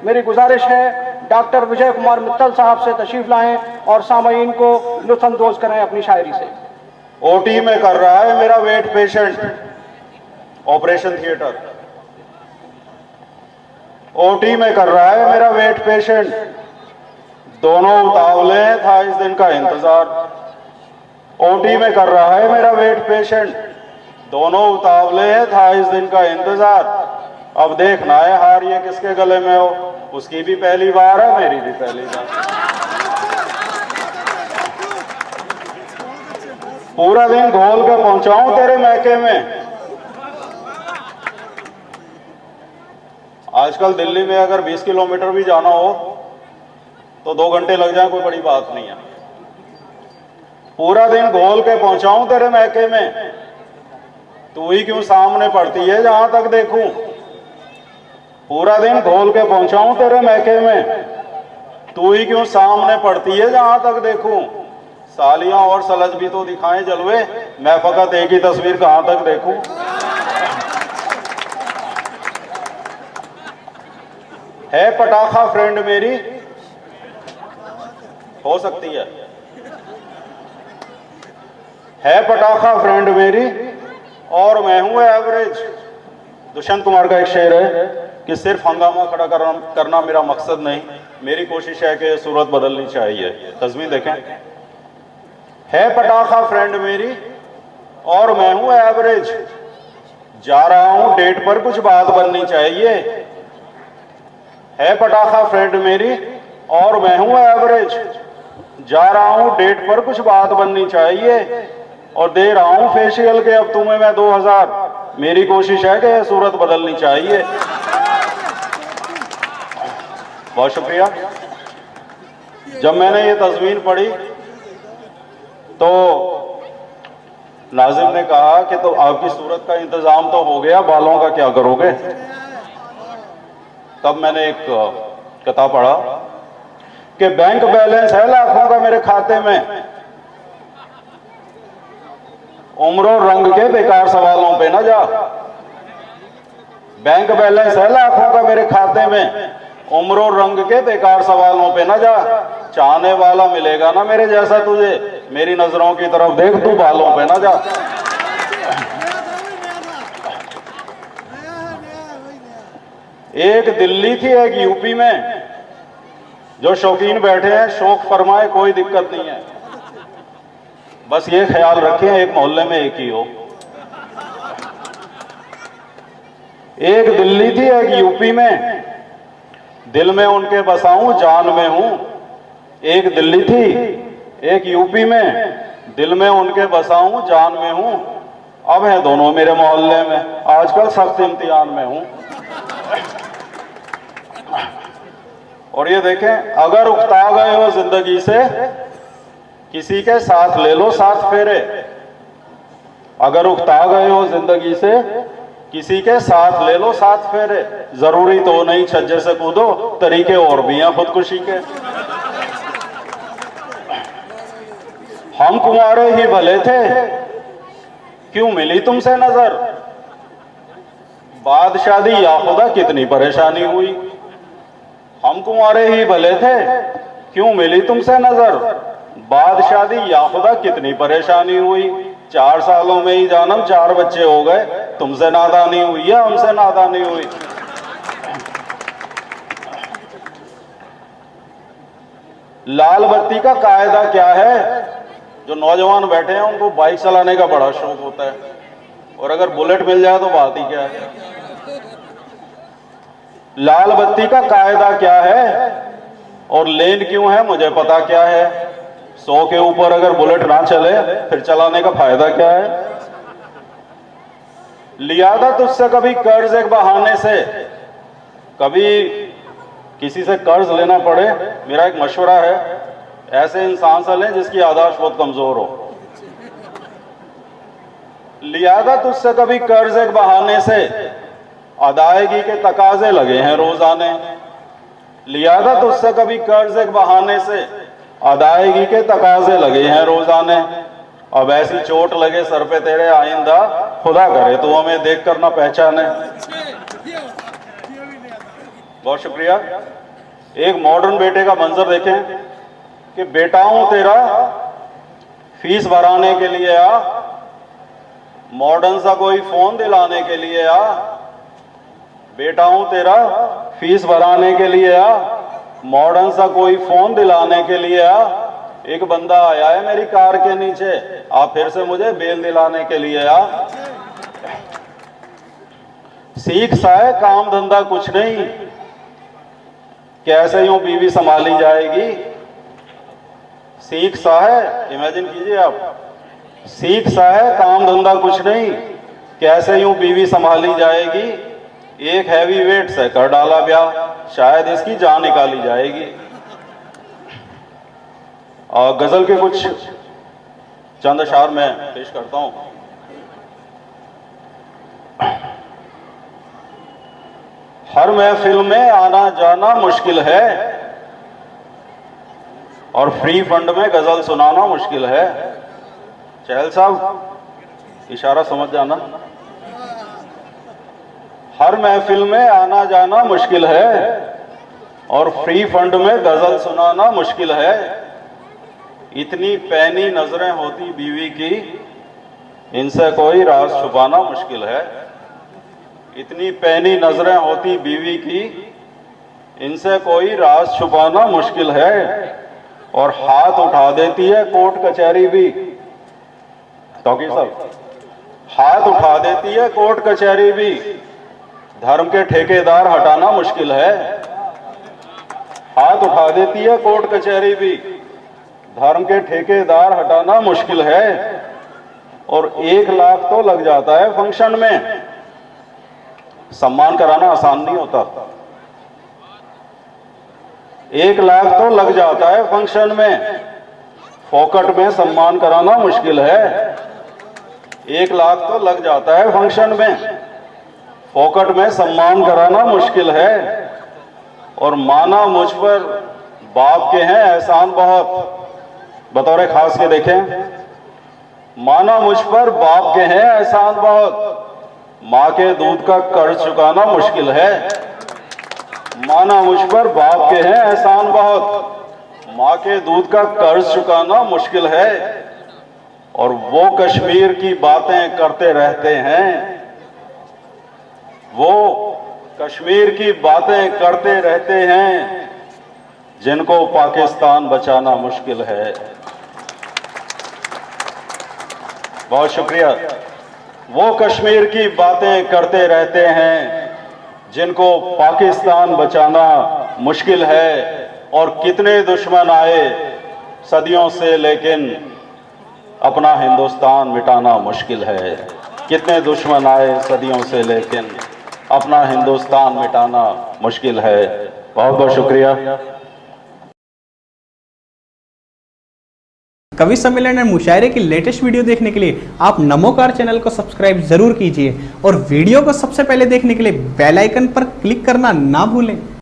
मेरी गुजारिश है डॉक्टर विजय कुमार मित्तल साहब से तशरीफ लाएं और सामईन को लुत्फानंदोज करें अपनी शायरी से। ओटी में कर रहा है मेरा wait patient, operation theatre. OT में कर रहा है मेरा वेट पेशेंट, दोनों उतावले था इस दिन का इंतजार। ओटी में कर रहा है मेरा वेट पेशेंट, दोनों उतावले था इस दिन का इंतजार। अब देखना है हार ये किसके गले में हो, उसकी भी पहली बार है, मेरी भी पहली बार। पूरा दिन घोल के पहुंचाऊं तेरे मैके में। आजकल दिल्ली में अगर 20 किलोमीटर भी जाना हो तो 2 घंटे लग जाए, कोई बड़ी बात नहीं है। पूरा दिन घोल के पहुंचाऊं तेरे मैके में, तू ही क्यों सामने पड़ती है जहां तक देखूं। पूरा दिन घोल के पहुंचाऊं तेरे मैके में, तू ही क्यों सामने पड़ती है जहां तक देखूं। सालियां और सलज भी तो दिखाएं जलवे, मैं फकत एक ही तस्वीर कहां तक देखूं। है पटाखा फ्रेंड मेरी, हो सकती है पटाखा फ्रेंड मेरी, और मैं हूं एवरेज। दुष्यंत कुमार का एक शेर है कि सिर्फ हंगामा खड़ा करना मेरा मकसद नहीं, मेरी कोशिश है कि सूरत बदलनी चाहिए। तस्वीर देखें। है पटाखा फ्रेंड मेरी और मैं हूं एवरेज, जा रहा हूं डेट पर कुछ बात बननी चाहिए। है पटाखा फ्रेंड मेरी और मैं हूं एवरेज, जा रहा हूं डेट पर कुछ बात बननी चाहिए। और दे रहा हूं फेशियल के अब तुम्हें मैं 2000, मेरी कोशिश है कि सूरत बदलनी चाहिए। बहुत शुक्रिया। जब मैंने ये तस्वीर पढ़ी तो नाजिम ने कहा कि तो आपकी सूरत का इंतजाम तो हो गया, बालों का क्या करोगे। तब मैंने एक किताब पढ़ा कि बैंक बैलेंस है लाखों का मेरे खाते में, उम्र और रंग के बेकार सवालों पे ना जा। बैंक बैलेंस है लाखों का मेरे खाते में, उम्र और रंग के बेकार सवालों पे ना जा। चाहने वाला मिलेगा ना मेरे जैसा तुझे, मेरी नजरों की तरफ देख, तू बालों पे ना जा। एक दिल्ली थी एक यूपी में, जो शौकीन बैठे हैं शौक फरमाए, कोई दिक्कत नहीं है, बस ये ख्याल रखें एक मोहल्ले में एक ही हो। एक दिल्ली थी एक यूपी में, दिल में उनके बसाऊं जान में हूं। एक दिल्ली थी एक यूपी में, दिल में उनके बसाऊं जान में हूं। अब है दोनों मेरे मोहल्ले में, आजकल सख्त इम्तिहान में हूं। और ये देखें, अगर उकता गए हो जिंदगी से किसी के साथ ले लो 7 फेरे। अगर उकता गए हो जिंदगी से किसी के साथ ले लो 7 फेरे। जरूरी तो नहीं छज्जे से कूदो, तरीके और भी हैं खुदकुशी के। हम कुंवारे ही भले थे, क्यों मिली तुमसे नजर। बाद शादी या खुदा कितनी परेशानी हुई। हम कुंवारे ही भले थे, क्यों मिली तुमसे नजर। बाद शादी या खुदा कितनी परेशानी हुई। 4 सालों में ही जानम 4 बच्चे हो गए, तुमसे नादानी हुई या हमसे नादानी हुई। लाल बत्ती का कायदा क्या है। जो नौजवान बैठे हैं उनको बाइक चलाने का बड़ा शौक होता है, और अगर बुलेट मिल जाए तो बात ही क्या है। लाल बत्ती का कायदा क्या है और लेन क्यों है मुझे पता क्या है। 100 के ऊपर अगर बुलेट ना चले फिर चलाने का फायदा क्या है। लिया था तुझसे कभी कर्ज एक बहाने से, कभी किसी से कर्ज लेना पड़े, मेरा एक मशवरा है, ऐसे इंसान से लें जिसकी याददाश्त बहुत कमजोर हो। लिया था तुझसे कभी कर्ज एक बहाने से, अदायगी के तकाजे लगे हैं रोजाने। लिया था तुझसे कभी कर्ज एक बहाने से, अदायगी के तकाजे लगे हैं रोजाने। अब ऐसी चोट लगे सर पे तेरे आइंदा, खुदा करे तो हमें देख कर ना पहचाने। बहुत शुक्रिया। एक मॉडर्न बेटे का मंजर देखें कि बेटा हूं तेरा फीस भराने के लिए आ, मॉडर्न सा कोई फोन दिलाने के लिए आ, बेटा हूं तेरा फीस भराने के लिए आ, मॉडर्न सा कोई फोन दिलाने के लिए आ, एक बंदा आया है मेरी कार के नीचे, आप फिर से मुझे बेल दिलाने के लिए आ। सीख सा है काम धंधा कुछ नहीं, कैसे यूं बीवी संभाली जाएगी। सीख सा है, इमेजिन कीजिए आप, सीख सा है काम धंधा कुछ नहीं, कैसे यूं बीवी संभाली जाएगी। एक हैवी वेट से कर डाला ब्याह, शायद इसकी जान निकाली जाएगी। और गजल के कुछ चंद अशार मैं पेश करता हूं। हर महफिल में आना जाना मुश्किल है और फ्री फंड में गजल सुनाना मुश्किल है। चहल साहब इशारा समझ जाना। हर महफिल में आना जाना मुश्किल है और फ्री फंड में गजल सुनाना मुश्किल है। इतनी पैनी नजरें होती बीवी की, इनसे कोई राज छुपाना मुश्किल है। इतनी पैनी नजरें होती बीवी की, इनसे कोई राज छुपाना मुश्किल है। और हाथ उठा देती है कोर्ट कचहरी भी, तो साहब हाथ उठा देती है कोर्ट कचहरी भी, धर्म के ठेकेदार हटाना मुश्किल है। हाथ उठा देती है कोर्ट कचहरी भी, धर्म के ठेकेदार हटाना मुश्किल है। और 1 लाख तो लग जाता है फंक्शन में, सम्मान कराना आसान नहीं होता। 1 लाख तो लग जाता है फंक्शन में, फोकट में सम्मान कराना मुश्किल है। 1 लाख तो लग जाता है फंक्शन में, फोकट में सम्मान कराना मुश्किल है। और माना मुझ पर बाप के हैं एहसान बहुत, बतौर खास के देखें, माना मुझ पर बाप के हैं एहसान बहुत, माँ के दूध का कर्ज चुकाना मुश्किल है। माना मुझ पर बाप के हैं एहसान बहुत, माँ के दूध का कर्ज चुकाना मुश्किल है। और वो कश्मीर की बातें करते रहते हैं, वो कश्मीर की बातें करते रहते हैं, जिनको पाकिस्तान बचाना मुश्किल है। बहुत शुक्रिया। वो कश्मीर की बातें करते रहते हैं, जिनको पाकिस्तान बचाना मुश्किल है। और कितने दुश्मन आए सदियों से, लेकिन अपना हिंदुस्तान मिटाना मुश्किल है। कितने दुश्मन आए सदियों से, लेकिन अपना हिंदुस्तान मिटाना मुश्किल है। बहुत बहुत शुक्रिया। कवि सम्मेलन और मुशायरे की लेटेस्ट वीडियो देखने के लिए आप नमोकार चैनल को सब्सक्राइब जरूर कीजिए और वीडियो को सबसे पहले देखने के लिए बेल आइकन पर क्लिक करना ना भूलें।